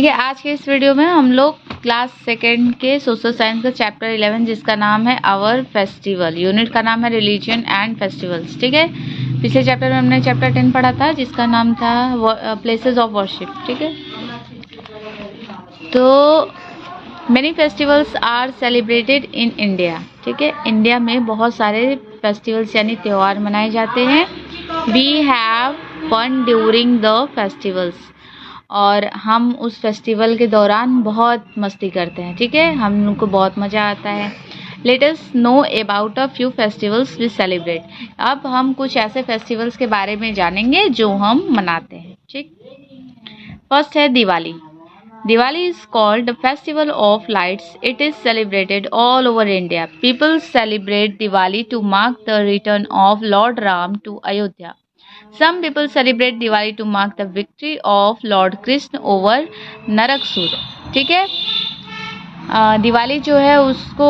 ठीक है, आज के इस वीडियो में हम लोग क्लास सेकेंड के सोशल साइंस का चैप्टर 11 जिसका नाम है आवर फेस्टिवल, यूनिट का नाम है रिलीजन एंड फेस्टिवल्स। ठीक है, पिछले चैप्टर में हमने चैप्टर 10 पढ़ा था जिसका नाम था प्लेसेस ऑफ वर्शिप। ठीक है, तो many festivals are celebrated in India. ठीक है, इंडिया में बहुत सारे फेस्टिवल्स यानी त्यौहार मनाए जाते हैं। We have fun during the festivals, और हम उस फेस्टिवल के दौरान बहुत मस्ती करते हैं। ठीक है, हम लोग को बहुत मज़ा आता है। Let us know about a few festivals we celebrate. अब हम कुछ ऐसे फेस्टिवल्स के बारे में जानेंगे जो हम मनाते हैं। ठीक, फर्स्ट है Diwali. Diwali is called the festival of lights. It is celebrated all over India. People celebrate Diwali to mark the return of Lord Ram to Ayodhya. Some people celebrate Diwali to mark the victory of Lord Krishna over Narakasur. ठीक है, दिवाली जो है उसको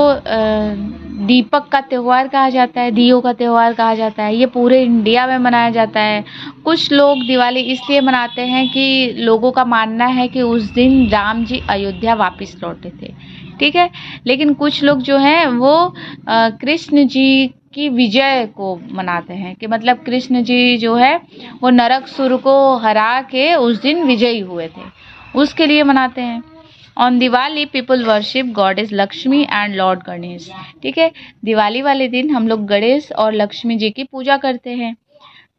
दीपक का त्यौहार कहा जाता है, दियों का त्यौहार कहा जाता है। ये पूरे इंडिया में मनाया जाता है। कुछ लोग दिवाली इसलिए मनाते हैं कि लोगों का मानना है कि उस दिन राम जी अयोध्या वापस लौटे थे। ठीक है, लेकिन कुछ लोग जो हैं वो कृष्ण जी की विजय को मनाते हैं कि मतलब कृष्ण जी जो है वो नरकासुर को हरा के उस दिन विजयी हुए थे, उसके लिए मनाते हैं। On Diwali people worship goddess Lakshmi and Lord Ganesh. ठीक है, दिवाली वाले दिन हम लोग गणेश और लक्ष्मी जी की पूजा करते हैं।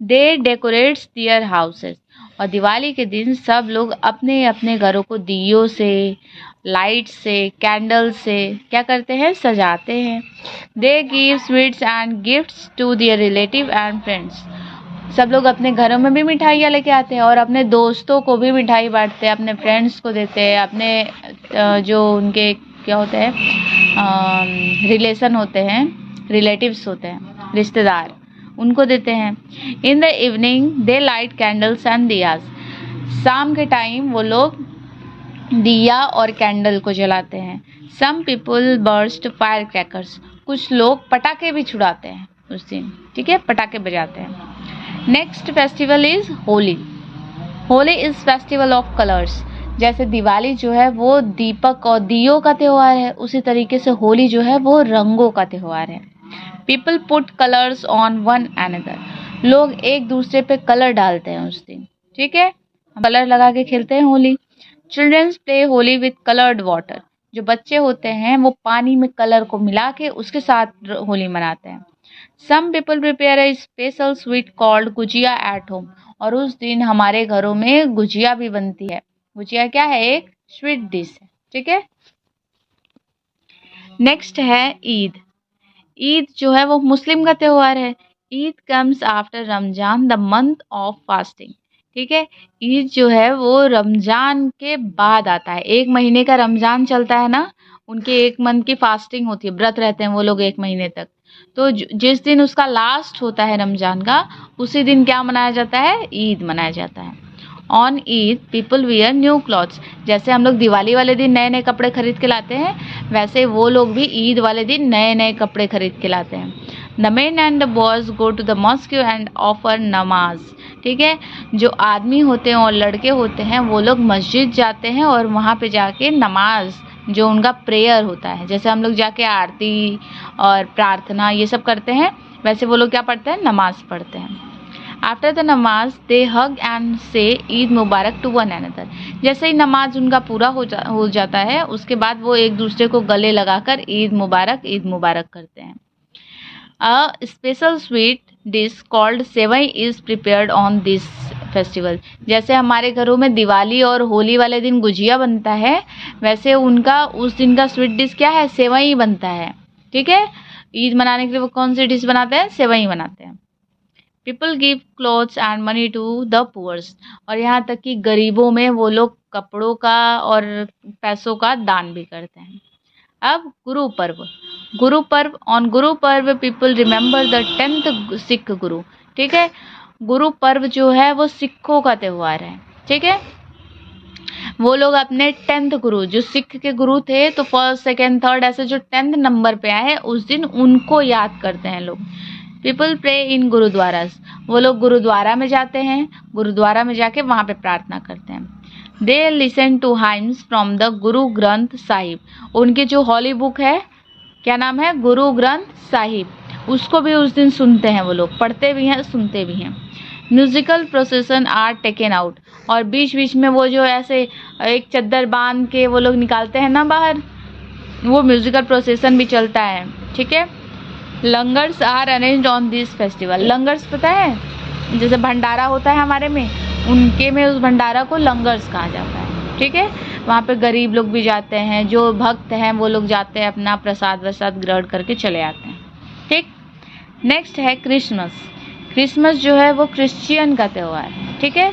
दे डेकोरेट्स दियर हाउसेस, और दिवाली के दिन सब लोग अपने अपने घरों को दियों से, लाइट से, कैंडल से क्या करते हैं, सजाते हैं। They give sweets and gifts to their relative and friends. सब लोग अपने घरों में भी मिठाइयाँ लेके आते हैं और अपने दोस्तों को भी मिठाई बांटते हैं, अपने फ्रेंड्स को देते हैं, अपने जो उनके क्या होते हैं रिलेशन होते हैं, रिलेटिव्स होते हैं, रिश्तेदार, उनको देते हैं। In the evening they light candles and diyas. शाम के टाइम वो लोग दिया और कैंडल को जलाते हैं। Some people burst fire crackers, कुछ लोग पटाखे भी छुड़ाते हैं उस दिन। ठीक है, पटाखे बजाते हैं। Next festival is Holi. Holi is festival of colours. जैसे दिवाली जो है वो दीपक और दियों का त्यौहार है, उसी तरीके से होली जो है वो रंगों का त्यौहार है। People put colours on one another, लोग एक दूसरे पे कलर डालते हैं उस दिन। ठीक है, कलर लगा के खेलते हैं Holi. Childrens play Holi with coloured water, जो बच्चे होते हैं वो पानी में कलर को मिला के उसके साथ होली मनाते हैं। Some people prepare a special sweet called gujiya at home, और उस दिन हमारे घरों में गुजिया भी बनती है। गुजिया क्या है, एक स्वीट डिश है। ठीक है, नेक्स्ट है ईद। ईद जो है वो मुस्लिम का त्यौहार है। Eid comes after Ramzan the month of fasting. ठीक है, ईद जो है वो रमजान के बाद आता है। एक महीने का रमजान चलता है ना, उनके एक मंथ की फास्टिंग होती है, व्रत रहते हैं वो लोग एक महीने तक। तो जिस दिन उसका लास्ट होता है रमजान का, उसी दिन क्या मनाया जाता है, ईद मनाया जाता है। On Eid people wear new clothes, जैसे हम लोग दिवाली वाले दिन नए नए कपड़े खरीद के लाते हैं, वैसे वो लोग भी ईद वाले दिन नए नए कपड़े खरीद के लाते हैं। The men and the boys go to the mosque and offer namaz. ठीक है, जो आदमी होते हैं और लड़के होते हैं वो लोग मस्जिद जाते हैं और वहाँ पे जाके नमाज, जो उनका प्रेयर होता है, जैसे हम लोग जाके आरती और प्रार्थना ये सब करते हैं, वैसे वो लोग क्या पढ़ते हैं, नमाज पढ़ते हैं। आफ्टर द नमाज दे हग एंड से ईद मुबारक टू वन अनदर। जैसे ही नमाज उनका पूरा हो जाता है, उसके बाद वो एक दूसरे को गले लगाकर ईद मुबारक करते हैं। A special sweet dish called sevai is prepared on this festival. जैसे हमारे घरों में दिवाली और होली वाले दिन गुजिया बनता है, वैसे उनका उस दिन का स्वीट डिश क्या है, सेवई बनता है। ठीक है, ईद मनाने के लिए वो कौन सी डिश बनाते हैं, सेवई बनाते हैं। People give clothes and money to the poors, और यहाँ तक कि गरीबों में वो लोग कपड़ों का और पैसों का दान भी करते हैं। अब Guru Parv. Guru Parv, on Guru Parv people remember the 10th Sikh गुरु। ठीक है, गुरु पर्व जो है वो सिखों का त्यौहार है। ठीक है, वो लोग अपने 10th गुरु, जो सिख के गुरु थे, तो फर्स्ट सेकेंड थर्ड ऐसे जो 10th नंबर पे आए हैं उस दिन उनको याद करते हैं लोग। पीपल प्रे इन गुरुद्वारास, वो लोग गुरुद्वारा में जाते हैं, गुरुद्वारा में जाके वहाँ पे प्रार्थना करते हैं। They listen to hymns from the Guru Granth Sahib, उनकी जो हॉली बुक है, क्या नाम है, गुरु ग्रंथ साहिब, उसको भी उस दिन सुनते हैं वो लोग, पढ़ते भी हैं सुनते भी हैं। Musical procession are taken out, और बीच बीच में वो जो ऐसे एक चद्दर बांध के वो लोग निकालते हैं ना बाहर, वो म्यूजिकल प्रोसेसन भी चलता है, ठीक है। Langars are arranged on this festival, langars पता है जैसे भंडारा होता है हमारे में, उनके में उस भंडारा को लंगर्स कहा जाता है, ठीक है। वहाँ पे गरीब लोग भी जाते हैं, जो भक्त हैं वो लोग जाते हैं, अपना प्रसाद वसाद ग्रहण करके चले आते हैं, ठीक। नेक्स्ट है क्रिसमस। क्रिसमस जो है वो क्रिश्चियन का त्यौहार है, ठीक है।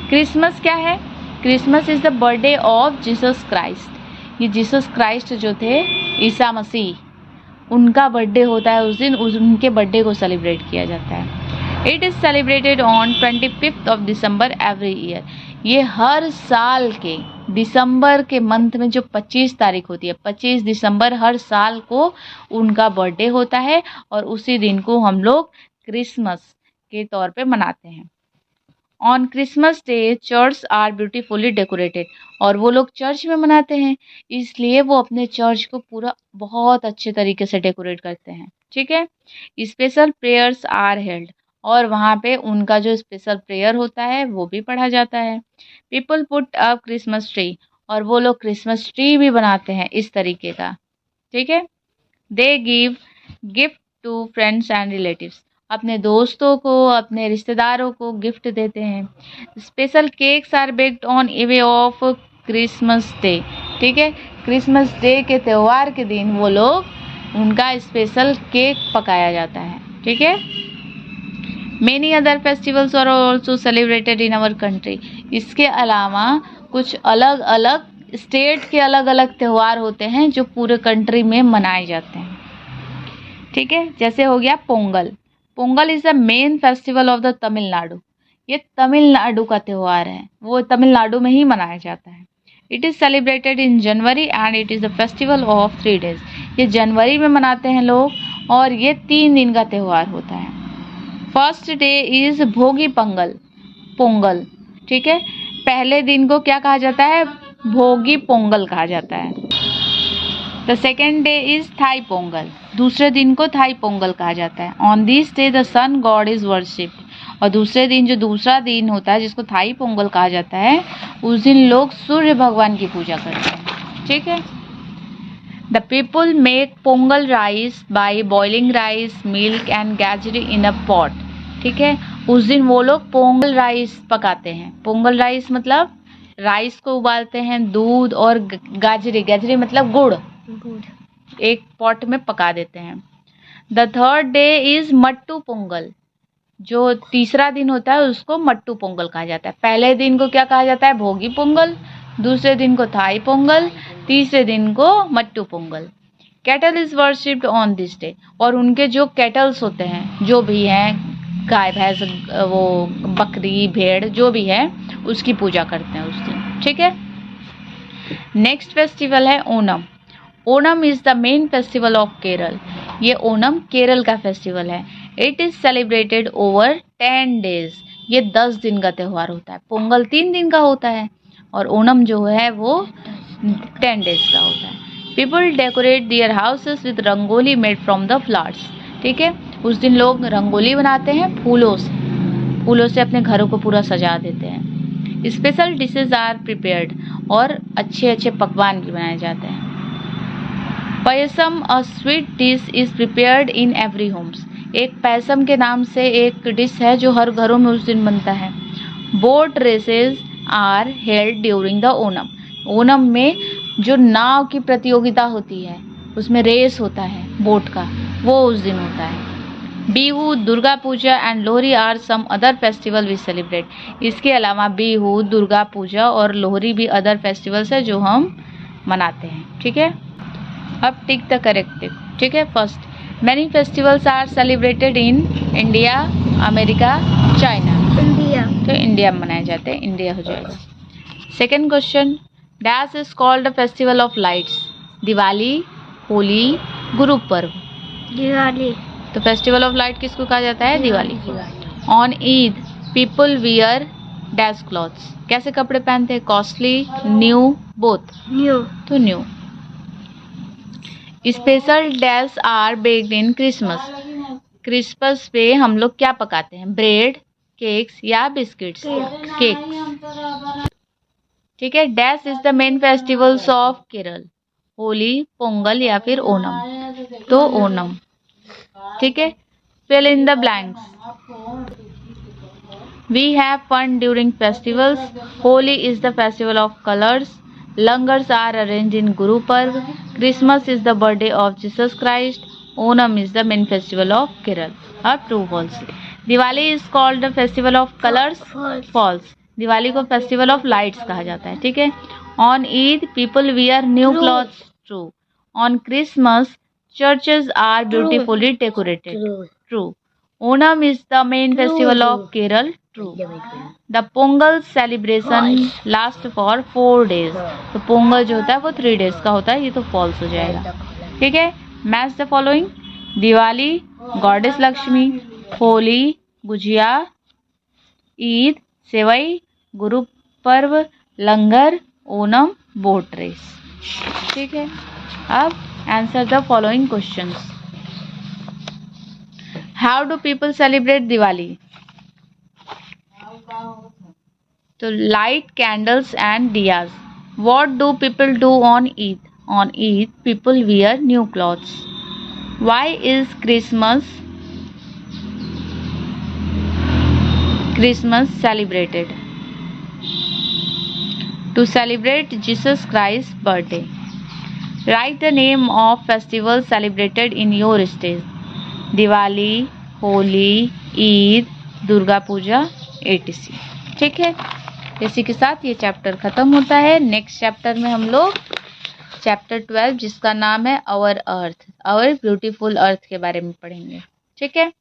क्रिसमस क्या है, Christmas is the birthday of Jesus Christ, ये जीसस क्राइस्ट जो थे, ईसा मसीह, उनका बर्थडे होता है उस दिन, उनके बर्थडे को सेलिब्रेट किया जाता है। It is celebrated on 25 of December every year, ये हर साल के दिसंबर के मंथ में जो 25 तारीख होती है, 25 दिसंबर हर साल को उनका बर्थडे होता है, और उसी दिन को हम लोग क्रिसमस के तौर पे मनाते हैं। On Christmas day church are beautifully decorated, और वो लोग चर्च में मनाते हैं, इसलिए वो अपने चर्च को पूरा बहुत अच्छे तरीके से डेकोरेट करते हैं, ठीक है। स्पेशल प्रेयर्स आर हेल्ड, और वहाँ पे उनका जो स्पेशल प्रेयर होता है वो भी पढ़ा जाता है। People put up Christmas tree, और वो लोग क्रिसमस ट्री भी बनाते हैं इस तरीके का, ठीक है। They give gift to friends and relatives, अपने दोस्तों को, अपने रिश्तेदारों को गिफ्ट देते हैं। Special cakes are baked on way of Christmas day, ठीक है। क्रिसमस डे के त्यौहार के दिन वो लोग, उनका स्पेशल केक पकाया जाता है, ठीक है। Many other festivals are also celebrated in our country, इसके अलावा कुछ अलग अलग स्टेट के अलग अलग त्यौहार होते हैं जो पूरे कंट्री में मनाए जाते हैं, ठीक है। जैसे हो गया Pongal, Pongal is the main festival of the Tamil Nadu, ये तमिलनाडु का त्यौहार है, वो तमिलनाडु में ही मनाया जाता है। It is celebrated in January and it is the festival of 3 days, ये जनवरी में मनाते हैं लोग, और ये 3 दिन का त्यौहार होता है। फर्स्ट डे इज़ भोगी पोंगल, पोंगल, ठीक है। पहले दिन को क्या कहा जाता है, भोगी पोंगल कहा जाता है। The second day is Thai Pongal, दूसरे दिन को थाई पोंगल कहा जाता है। On this day the sun god is worshipped, और दूसरे दिन जो दूसरा दिन होता है जिसको थाई पोंगल कहा जाता है, उस दिन लोग सूर्य भगवान की पूजा करते हैं, ठीक है। The people make Pongal rice by boiling rice, milk and jaggery in a pot, ठीक है। उस दिन वो लोग पोंगल राइस पकाते हैं। पोंगल राइस मतलब राइस को उबालते हैं, दूध और गाजरी, गाजरी मतलब गुड़, एक पॉट में पका देते हैं। The third day is Mattu Pongal, जो तीसरा दिन होता है उसको मट्टू पोंगल कहा जाता है। पहले दिन को क्या कहा जाता है, भोगी पोंगल, दूसरे दिन को थाई पोंगल, तीसरे दिन को Mattu Pongal. Cattle is worshipped on this day, और उनके जो कैटल्स होते हैं, जो भी हैं, गाय भैंस, वो बकरी भेड़ जो भी है, उसकी पूजा करते हैं उस दिन, ठीक है। नेक्स्ट फेस्टिवल है Onam. Onam is the main festival of Kerala, ये ओणम केरल का फेस्टिवल है। It is celebrated over 10 days, ये 10 दिन का त्यौहार होता है। पोंगल 3 दिन का होता है, और ओणम जो है वो 10 days का होता है। People decorate their houses with rangoli made from the flowers, ठीक है। उस दिन लोग रंगोली बनाते हैं फूलों से अपने घरों को पूरा सजा देते हैं। स्पेशल डिशेज आर प्रिपेयर्ड, और अच्छे अच्छे पकवान भी बनाए जाते हैं। Payasam a sweet dish is prepared in every homes, एक पायसम के नाम से एक डिश है जो हर घरों में उस दिन बनता है। Boat races are held during the Onam, Onam में जो नाव की प्रतियोगिता होती है उसमें रेस होता है बोट का, वो उस दिन होता है। Bihu, Durga Puja and Lohri are some other festival we celebrate, इसके अलावा बिहू, दुर्गा पूजा और लोहरी भी अदर फेस्टिवल्स है जो हम मनाते हैं, ठीक है। अब टिक द करेक्ट, ठीक है। First, many festivals are celebrated in India, America, China, India, तो इंडिया में मनाए जाते हैं, इंडिया हो जाएगा। Second question, dash is called the festival of lights, Diwali, Holi, Guru Parv. Diwali, तो फेस्टिवल ऑफ लाइट किसको कहा जाता है, Diwali. On Eid people wear dash clothes, कैसे कपड़े पहनते हैं? कॉस्टली, न्यू, बोथ, न्यू, तो new. Special dash are baked in Christmas, Christmas पे हम लोग क्या पकाते हैं? ब्रेड, केक्स या बिस्किट्स? केक्स, ठीक है। Dash is the main festivals of Kerala, Holi, Pongal या फिर ओणम, तो ओणम, ठीक है। Fill in the blanks, we have fun during festivals, Holi is the festival of colors, langars are arranged in Guru Parv, Christmas is the birthday of Jesus Christ, Onam is the main festival of Kerala. Up true, false? Diwali is called the festival of colors, false, Diwali को festival of lights कहा जाता है, ठीक है। On Eid people wear new clothes, true. On Christmas churches are beautifully decorated, true. Onam is the main festival of Kerala, true. The Pongal celebration last for 4 days, तो पोंगल जो होता है वो 3 days का होता है, ये तो फॉल्स हो जाएगा, ठीक है। Match the following, Diwali goddess Lakshmi, Holi gujiya, Eid sewai, Guru Parv langar, Onam boat race, ठीक है। अब answer the following questions. How do people celebrate Diwali? तो light candles and diyas. What do people do on Eid? On Eid people wear new clothes. Why is Christmas celebrated? To celebrate Jesus Christ's birthday. Write the name of festivals celebrated in your state. Diwali, Holi, Eid, Durga Puja, etc. ठीक है, इसी के साथ ये chapter खत्म होता है। Next chapter में हम लोग चैप्टर 12 जिसका नाम है आवर अर्थ, आवर ब्यूटीफुल अर्थ के बारे में पढ़ेंगे, ठीक है।